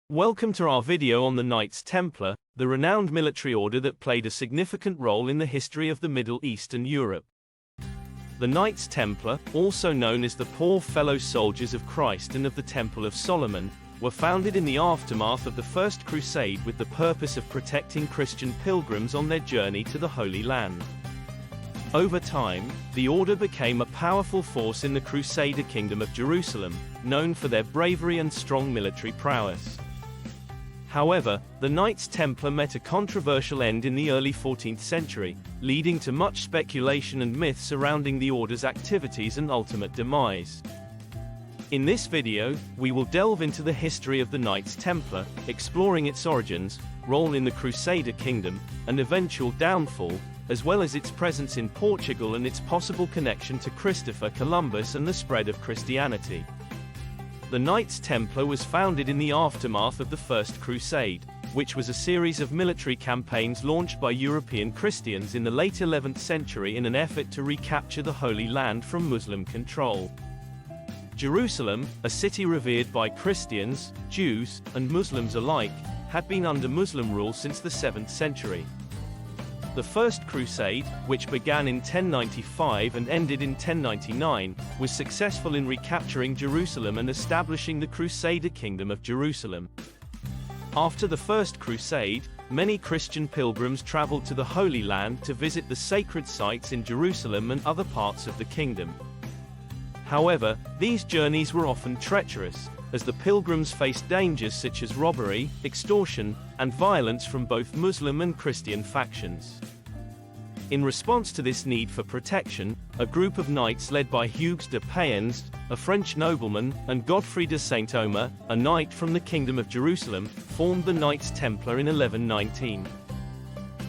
Welcome to our video on the Knights Templar, the renowned military order that played a significant role in the history of the Middle East and Europe. The Knights Templar, also known as the Poor Fellow Soldiers of Christ and of the Temple of Solomon, were founded in the aftermath of the First Crusade with the purpose of protecting Christian pilgrims on their journey to the Holy Land. Over time, the order became a powerful force in the Crusader Kingdom of Jerusalem, known for their bravery and strong military prowess. However, the Knights Templar met a controversial end in the early 14th century, leading to much speculation and myth surrounding the order's activities and ultimate demise. In this video, we will delve into the history of the Knights Templar, exploring its origins, role in the Crusader Kingdom, and eventual downfall, as well as its presence in Portugal and its possible connection to Christopher Columbus and the spread of Christianity. The Knights Templar was founded in the aftermath of the First Crusade, which was a series of military campaigns launched by European Christians in the late 11th century in an effort to recapture the Holy Land from Muslim control. Jerusalem, a city revered by Christians, Jews, and Muslims alike, had been under Muslim rule since the 7th century. The First Crusade, which began in 1095 and ended in 1099, was successful in recapturing Jerusalem and establishing the Crusader Kingdom of Jerusalem. After the First Crusade, many Christian pilgrims traveled to the Holy Land to visit the sacred sites in Jerusalem and other parts of the kingdom. However, these journeys were often treacherous, as the pilgrims faced dangers such as robbery, extortion, and violence from both Muslim and Christian factions. In response to this need for protection, a group of knights led by Hugues de Payens, a French nobleman, and Godfrey de Saint-Omer, a knight from the Kingdom of Jerusalem, formed the Knights Templar in 1119.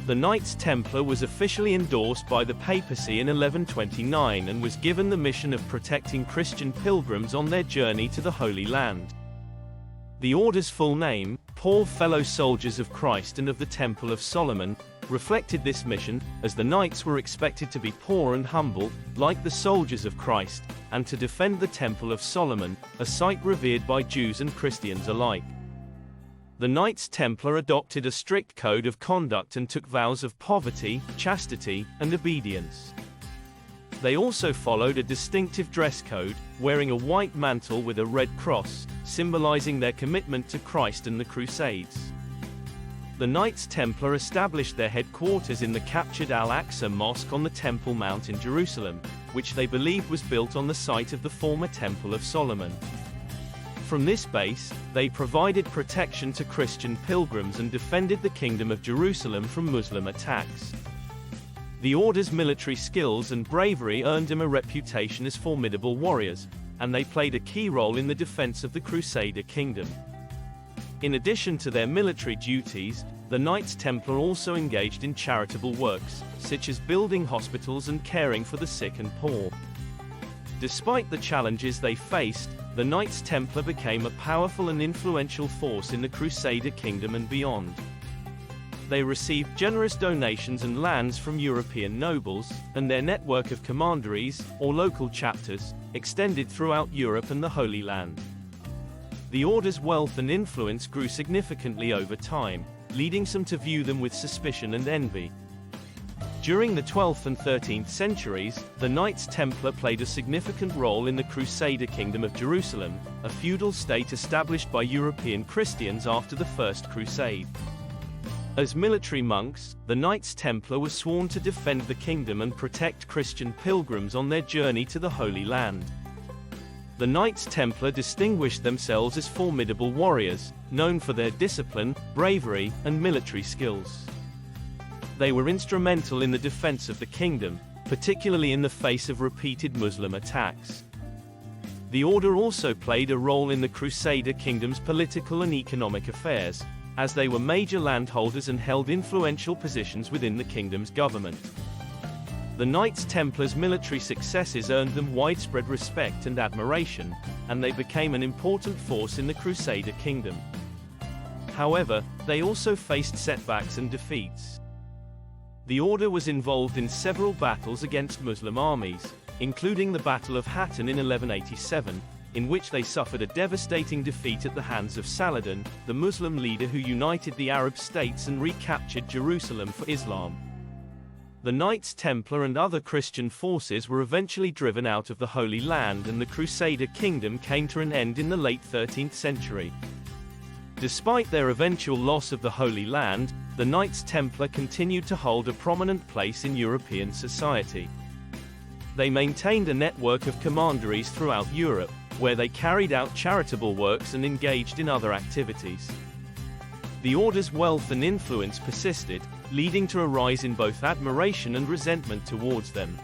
The Knights Templar was officially endorsed by the papacy in 1129 and was given the mission of protecting Christian pilgrims on their journey to the Holy Land. The order's full name, Poor Fellow Soldiers of Christ and of the Temple of Solomon, reflected this mission, as the knights were expected to be poor and humble, like the soldiers of Christ, and to defend the Temple of Solomon, a site revered by Jews and Christians alike. The Knights Templar adopted a strict code of conduct and took vows of poverty, chastity, and obedience. They also followed a distinctive dress code, wearing a white mantle with a red cross, symbolizing their commitment to Christ and the Crusades. The Knights Templar established their headquarters in the captured Al-Aqsa Mosque on the Temple Mount in Jerusalem, which they believed was built on the site of the former Temple of Solomon. From this base, they provided protection to Christian pilgrims and defended the Kingdom of Jerusalem from Muslim attacks. The order's military skills and bravery earned them a reputation as formidable warriors, and they played a key role in the defense of the Crusader Kingdom. In addition to their military duties, the Knights Templar also engaged in charitable works, such as building hospitals and caring for the sick and poor. Despite the challenges they faced, the Knights Templar became a powerful and influential force in the Crusader Kingdom and beyond. They received generous donations and lands from European nobles, and their network of commanderies, or local chapters, extended throughout Europe and the Holy Land. The order's wealth and influence grew significantly over time, leading some to view them with suspicion and envy. During the 12th and 13th centuries, the Knights Templar played a significant role in the Crusader Kingdom of Jerusalem, a feudal state established by European Christians after the First Crusade. As military monks, the Knights Templar were sworn to defend the kingdom and protect Christian pilgrims on their journey to the Holy Land. The Knights Templar distinguished themselves as formidable warriors, known for their discipline, bravery, and military skills. They were instrumental in the defense of the kingdom, particularly in the face of repeated Muslim attacks. The order also played a role in the Crusader Kingdom's political and economic affairs, as they were major landholders and held influential positions within the kingdom's government. The Knights Templars' military successes earned them widespread respect and admiration, and they became an important force in the Crusader Kingdom. However, they also faced setbacks and defeats. The order was involved in several battles against Muslim armies, including the Battle of Hattin in 1187, in which they suffered a devastating defeat at the hands of Saladin, the Muslim leader who united the Arab states and recaptured Jerusalem for Islam. The Knights Templar and other Christian forces were eventually driven out of the Holy Land, and the Crusader kingdom came to an end in the late 13th century. Despite their eventual loss of the Holy Land, the Knights Templar continued to hold a prominent place in European society. They maintained a network of commanderies throughout Europe, where they carried out charitable works and engaged in other activities. The order's wealth and influence persisted, leading to a rise in both admiration and resentment towards them.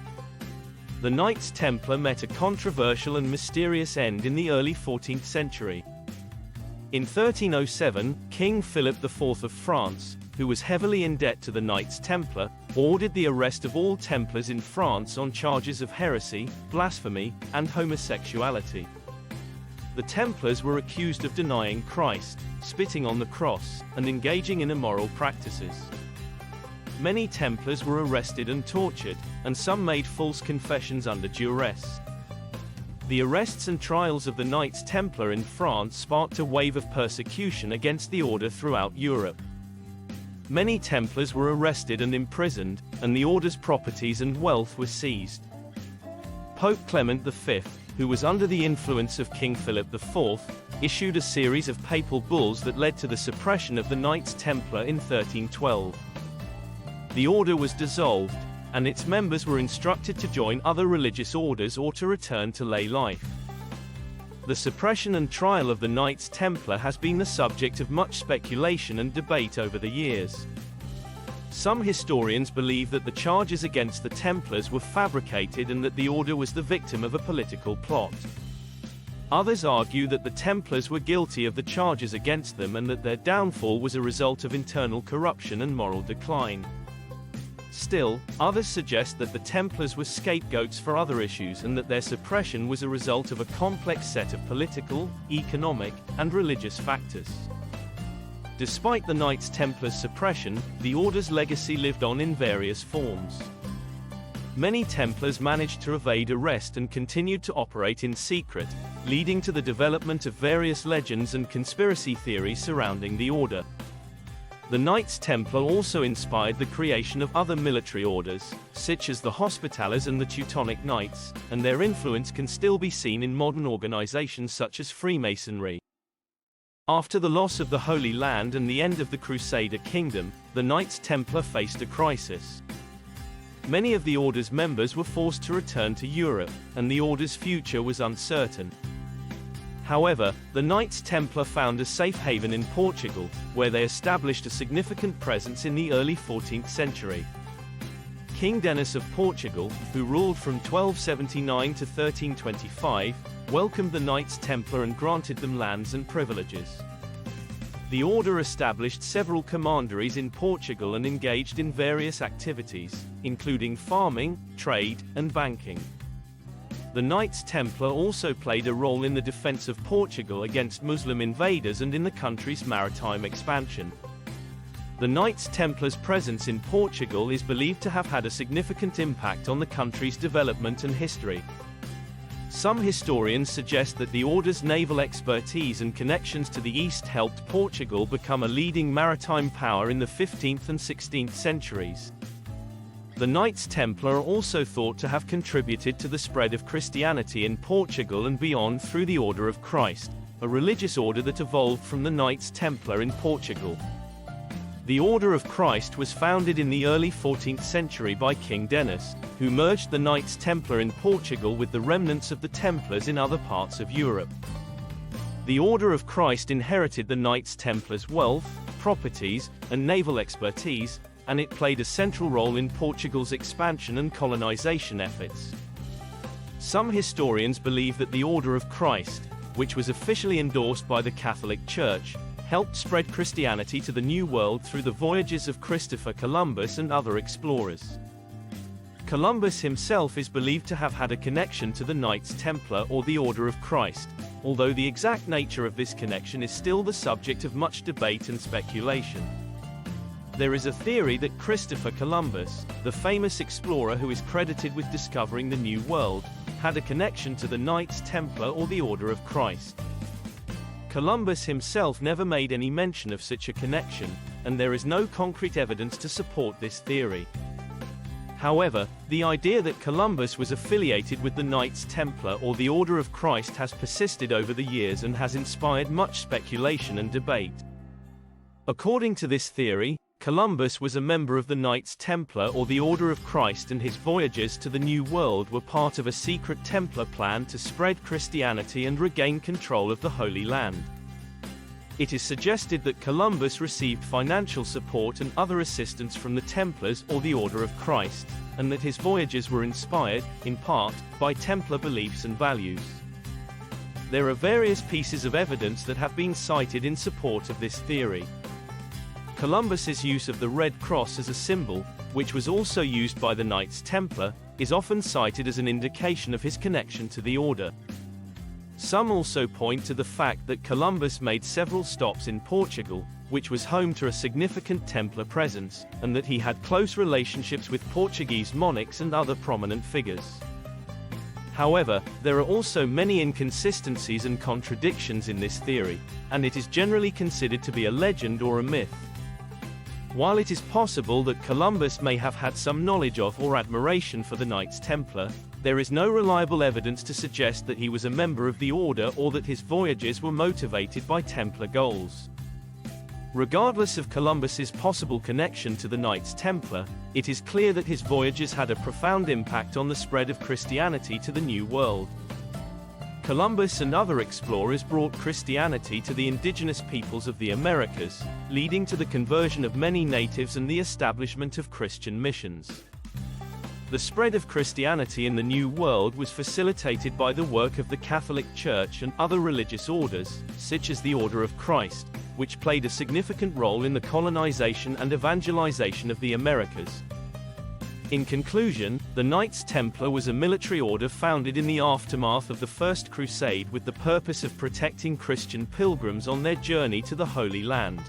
The Knights Templar met a controversial and mysterious end in the early 14th century. In 1307, King Philip IV of France, who was heavily in debt to the Knights Templar, ordered the arrest of all Templars in France on charges of heresy, blasphemy, and homosexuality. The Templars were accused of denying Christ, spitting on the cross, and engaging in immoral practices. Many Templars were arrested and tortured, and some made false confessions under duress. The arrests and trials of the Knights Templar in France sparked a wave of persecution against the order throughout Europe. Many Templars were arrested and imprisoned, and the order's properties and wealth were seized. Pope Clement V, who was under the influence of King Philip IV, issued a series of papal bulls that led to the suppression of the Knights Templar in 1312. The order was dissolved, and its members were instructed to join other religious orders or to return to lay life. The suppression and trial of the Knights Templar has been the subject of much speculation and debate over the years. Some historians believe that the charges against the Templars were fabricated and that the order was the victim of a political plot. Others argue that the Templars were guilty of the charges against them and that their downfall was a result of internal corruption and moral decline. Still, others suggest that the Templars were scapegoats for other issues and that their suppression was a result of a complex set of political, economic, and religious factors. Despite the Knights Templars' suppression, the order's legacy lived on in various forms. Many Templars managed to evade arrest and continued to operate in secret, leading to the development of various legends and conspiracy theories surrounding the order. The Knights Templar also inspired the creation of other military orders, such as the Hospitallers and the Teutonic Knights, and their influence can still be seen in modern organizations such as Freemasonry. After the loss of the Holy Land and the end of the Crusader kingdom, the Knights Templar faced a crisis. Many of the order's members were forced to return to Europe, and the order's future was uncertain. However, the Knights Templar found a safe haven in Portugal, where they established a significant presence in the early 14th century. King Denis of Portugal, who ruled from 1279 to 1325, welcomed the Knights Templar and granted them lands and privileges. The order established several commanderies in Portugal and engaged in various activities, including farming, trade, and banking. The Knights Templar also played a role in the defense of Portugal against Muslim invaders and in the country's maritime expansion. The Knights Templars' presence in Portugal is believed to have had a significant impact on the country's development and history. Some historians suggest that the order's naval expertise and connections to the East helped Portugal become a leading maritime power in the 15th and 16th centuries. The Knights Templar are also thought to have contributed to the spread of Christianity in Portugal and beyond through the Order of Christ, a religious order that evolved from the Knights Templar in Portugal. The Order of Christ was founded in the early 14th century by King Denis, who merged the Knights Templar in Portugal with the remnants of the Templars in other parts of Europe. The Order of Christ inherited the Knights Templars' wealth, properties, and naval expertise, and it played a central role in Portugal's expansion and colonization efforts. Some historians believe that the Order of Christ, which was officially endorsed by the Catholic Church, helped spread Christianity to the New World through the voyages of Christopher Columbus and other explorers. Columbus himself is believed to have had a connection to the Knights Templar or the Order of Christ, although the exact nature of this connection is still the subject of much debate and speculation. There is a theory that Christopher Columbus, the famous explorer who is credited with discovering the New World, had a connection to the Knights Templar or the Order of Christ. Columbus himself never made any mention of such a connection, and there is no concrete evidence to support this theory. However, the idea that Columbus was affiliated with the Knights Templar or the Order of Christ has persisted over the years and has inspired much speculation and debate. According to this theory, Columbus was a member of the Knights Templar or the Order of Christ, and his voyages to the New World were part of a secret Templar plan to spread Christianity and regain control of the Holy Land. It is suggested that Columbus received financial support and other assistance from the Templars or the Order of Christ, and that his voyages were inspired, in part, by Templar beliefs and values. There are various pieces of evidence that have been cited in support of this theory. Columbus's use of the Red Cross as a symbol, which was also used by the Knights Templar, is often cited as an indication of his connection to the order. Some also point to the fact that Columbus made several stops in Portugal, which was home to a significant Templar presence, and that he had close relationships with Portuguese monarchs and other prominent figures. However, there are also many inconsistencies and contradictions in this theory, and it is generally considered to be a legend or a myth. While it is possible that Columbus may have had some knowledge of or admiration for the Knights Templar, there is no reliable evidence to suggest that he was a member of the order or that his voyages were motivated by Templar goals. Regardless of Columbus's possible connection to the Knights Templar, it is clear that his voyages had a profound impact on the spread of Christianity to the New World. Columbus and other explorers brought Christianity to the indigenous peoples of the Americas, leading to the conversion of many natives and the establishment of Christian missions. The spread of Christianity in the New World was facilitated by the work of the Catholic Church and other religious orders, such as the Order of Christ, which played a significant role in the colonization and evangelization of the Americas. In conclusion, the Knights Templar was a military order founded in the aftermath of the First Crusade with the purpose of protecting Christian pilgrims on their journey to the Holy Land.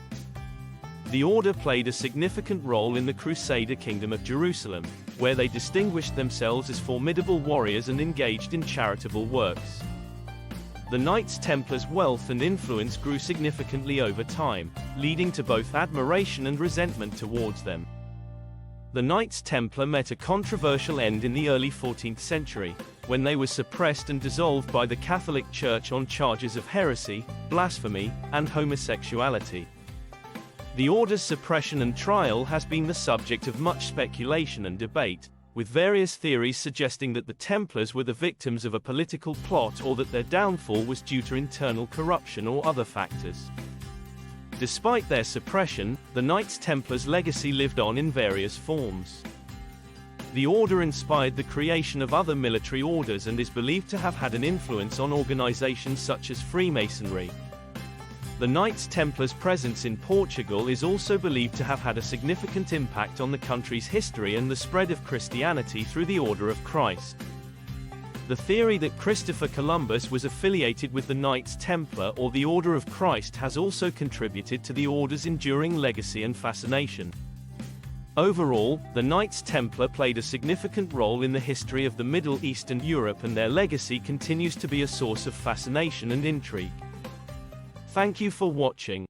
The order played a significant role in the Crusader Kingdom of Jerusalem, where they distinguished themselves as formidable warriors and engaged in charitable works. The Knights Templars' wealth and influence grew significantly over time, leading to both admiration and resentment towards them. The Knights Templar met a controversial end in the early 14th century, when they were suppressed and dissolved by the Catholic Church on charges of heresy, blasphemy, and homosexuality. The order's suppression and trial has been the subject of much speculation and debate, with various theories suggesting that the Templars were the victims of a political plot or that their downfall was due to internal corruption or other factors. Despite their suppression, the Knights Templars' legacy lived on in various forms. The order inspired the creation of other military orders and is believed to have had an influence on organizations such as Freemasonry. The Knights Templars' presence in Portugal is also believed to have had a significant impact on the country's history and the spread of Christianity through the Order of Christ. The theory that Christopher Columbus was affiliated with the Knights Templar or the Order of Christ has also contributed to the order's enduring legacy and fascination. Overall, the Knights Templar played a significant role in the history of the Middle East and Europe, and their legacy continues to be a source of fascination and intrigue. Thank you for watching.